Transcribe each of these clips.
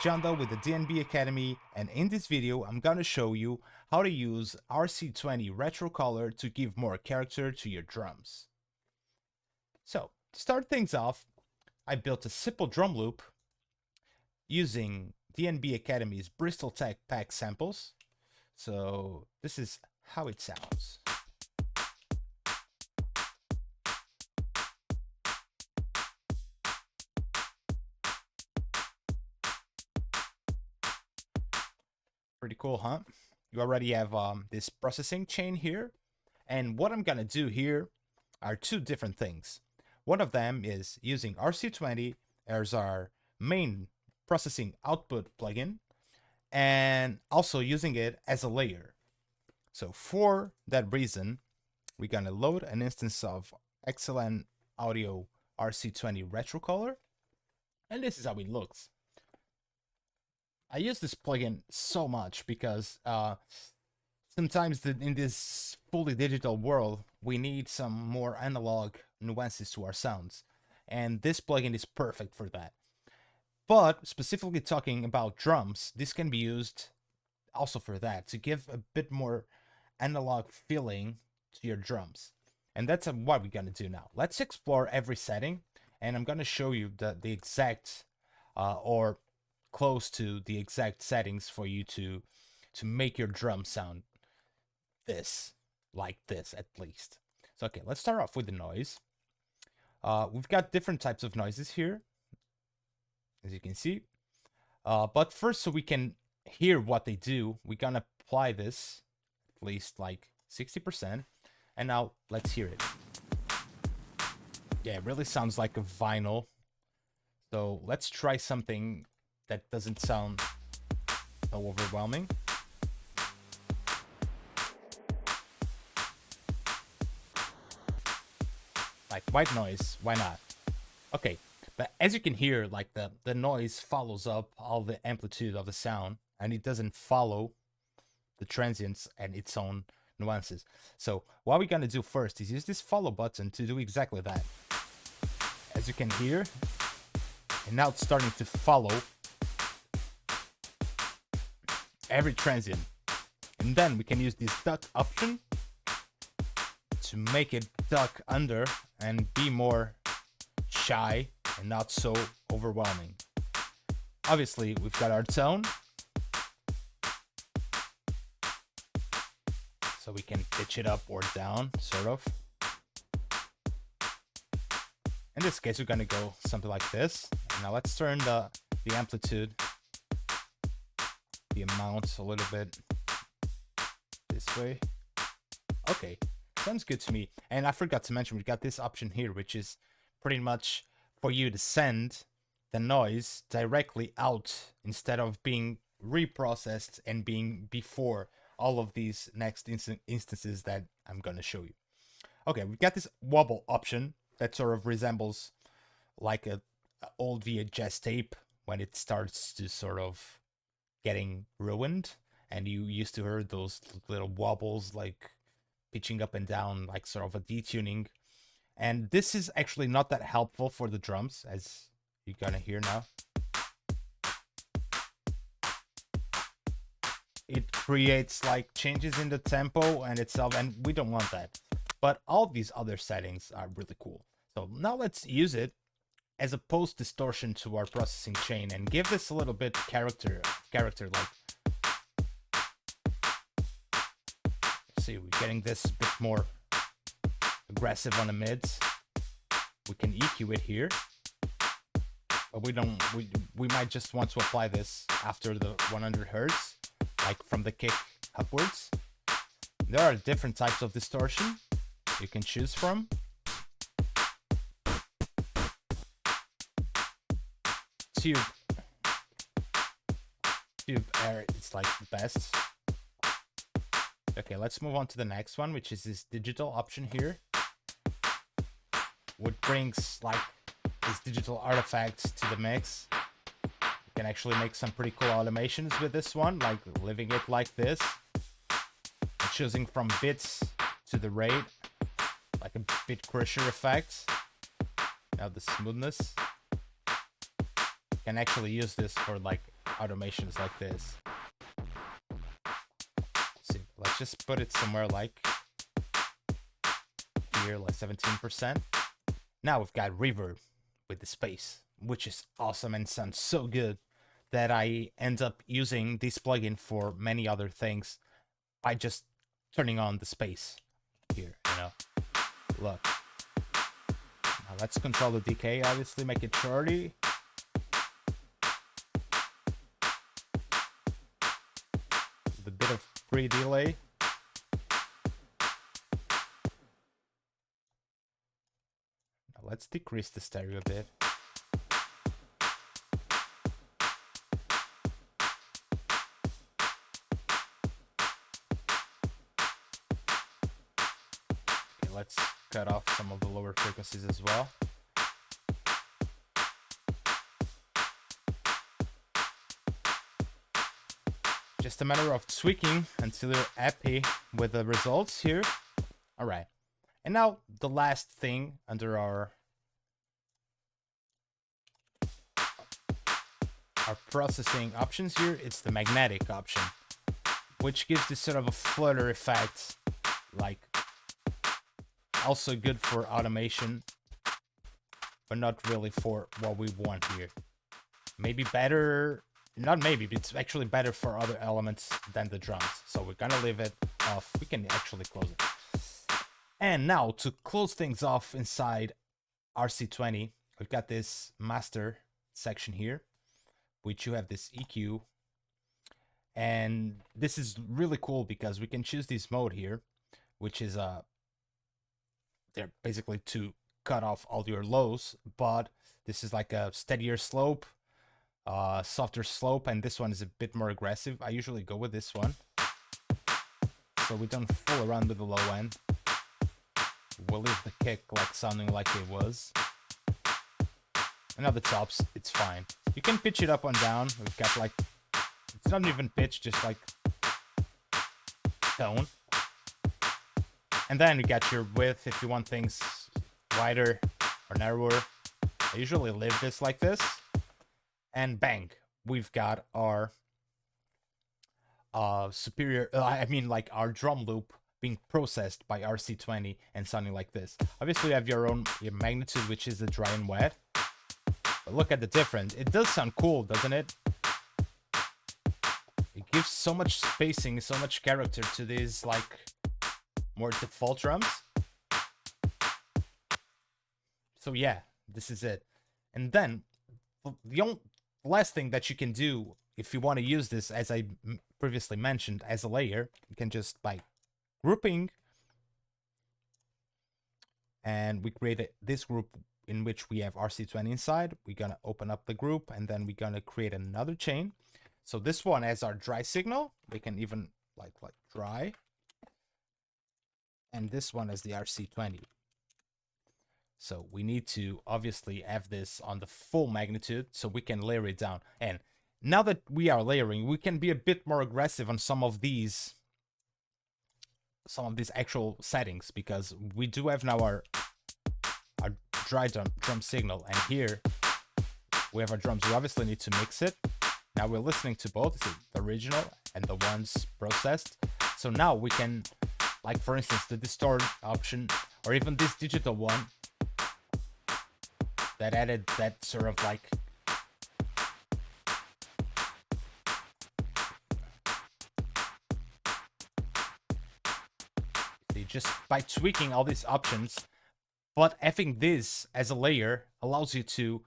Janda with the DNB Academy, and in this video I'm gonna show you how to use RC20 retro color to give more character to your drums. So, to start things off, I built a simple drum loop using DNB Academy's Bristol Tech Pack samples. So this is how it sounds. Pretty cool, huh? You already have this processing chain here. And what I'm gonna do here are two different things. One of them is using RC20 as our main processing output plugin, and also using it as a layer. So for that reason, we're gonna load an instance of Excellent Audio RC20 Retro Color, and this is how it looks. I use this plugin so much because sometimes in this fully digital world, we need some more analog nuances to our sounds, and this plugin is perfect for that. But specifically talking about drums, this can be used also for that, to give a bit more analog feeling to your drums. And that's what we're gonna do now. Let's explore every setting, and I'm gonna show you the exact or close to the exact settings for you to make your drum sound like this at least. So okay, let's start off with the noise. We've got different types of noises here, as you can see. But first, so we can hear what they do, we're gonna apply this at least like 60%. And now let's hear it. Yeah, it really sounds like a vinyl. So let's try something that doesn't sound so overwhelming. Like white noise, why not? Okay, but as you can hear, like the noise follows up all the amplitude of the sound, and it doesn't follow the transients and its own nuances. So what we're gonna do first is use this follow button to do exactly that. As you can hear, and now it's starting to follow every transient. And then we can use this duck option to make it duck under and be more shy and not so overwhelming. Obviously, we've got our tone, so we can pitch it up or down, sort of. In this case, we're gonna go something like this. Now let's turn the amplitude, the amount a little bit this way. Okay, sounds good to me. And I forgot to mention, we've got this option here, which is pretty much for you to send the noise directly out instead of being reprocessed and being before all of these next instances that I'm gonna show you. Okay, we've got this wobble option that sort of resembles like a old VHS tape when it starts to sort of getting ruined, and you used to hear those little wobbles like pitching up and down, like sort of a detuning. And this is actually not that helpful for the drums, as you're gonna hear now. It creates like changes in the tempo and itself, and we don't want that. But all these other settings are really cool. So now let's use it as a post distortion to our processing chain and give this a little bit character like. See, we're getting this a bit more aggressive on the mids. We can EQ it here, but we might just want to apply this after the 100 hertz, like from the kick upwards. There are different types of distortion you can choose from. Tube air, it's like the best. Okay, let's move on to the next one, which is this digital option here, which brings like these digital artifacts to the mix. You can actually make some pretty cool automations with this one, like leaving it like this, and choosing from bits to the rate, like a bit crusher effect. Now the smoothness. You can actually use this for like automations like this. See, let's just put it somewhere like here, like 17%. Now we've got reverb with the space, which is awesome and sounds so good that I end up using this plugin for many other things by just turning on the space here, you know. Look. Now let's control the decay, obviously, make it shorty. With a bit of pre-delay. Now let's decrease the stereo a bit. Let's cut off some of the lower frequencies as well. Just a matter of tweaking until you're happy with the results here. All right. And now the last thing under our processing options here, it's the magnetic option, which gives this sort of a flutter effect, like also good for automation, but not really for what we want here. Maybe better, not maybe, but it's actually better for other elements than the drums. So we're gonna leave it off. We can actually close it. And now to close things off inside RC20, we've got this master section here, which you have this EQ. And this is really cool because we can choose this mode here, which is they're basically to cut off all your lows, but this is like a steadier slope, softer slope, and this one is a bit more aggressive. I usually go with this one, so we don't fool around with the low end. We'll leave the kick like sounding like it was. And now the tops, it's fine. You can pitch it up and down. We've got like, it's not even pitch, just like tone. And then you got your width if you want things wider or narrower. I usually leave this like this. And bang, we've got our superior, like our drum loop being processed by RC20 and sounding like this. Obviously you have your magnitude, which is the dry and wet. But look at the difference. It does sound cool, doesn't it? It gives so much spacing, so much character to these like more default drums. So yeah, this is it. And then the last thing that you can do if you want to use this, as I previously mentioned, as a layer, you can just by grouping, and we create this group in which we have RC20 inside. We're gonna open up the group, and then we're gonna create another chain. So this one has our dry signal. We can even like dry. And this one is the RC20. So we need to obviously have this on the full magnitude so we can layer it down. And now that we are layering, we can be a bit more aggressive on some of these actual settings, because we do have now our dry drum signal, and here we have our drums. We obviously need to mix it. Now we're listening to both the original and the ones processed. So now we can, like for instance, the distort option, or even this digital one that added that sort of like just by tweaking all these options, but having this as a layer allows you to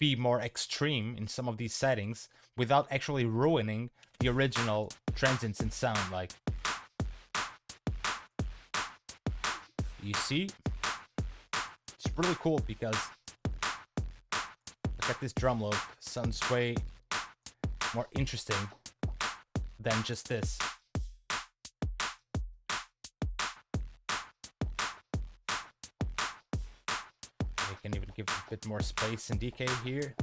be more extreme in some of these settings without actually ruining the original transients and sound. Like, you see, it's really cool because look at this drum loop, sounds way more interesting than just this. You can even give a bit more space and decay here.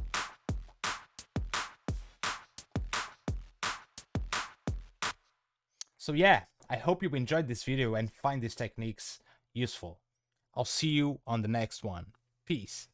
So yeah, I hope you enjoyed this video and find these techniques useful. I'll see you on the next one. Peace.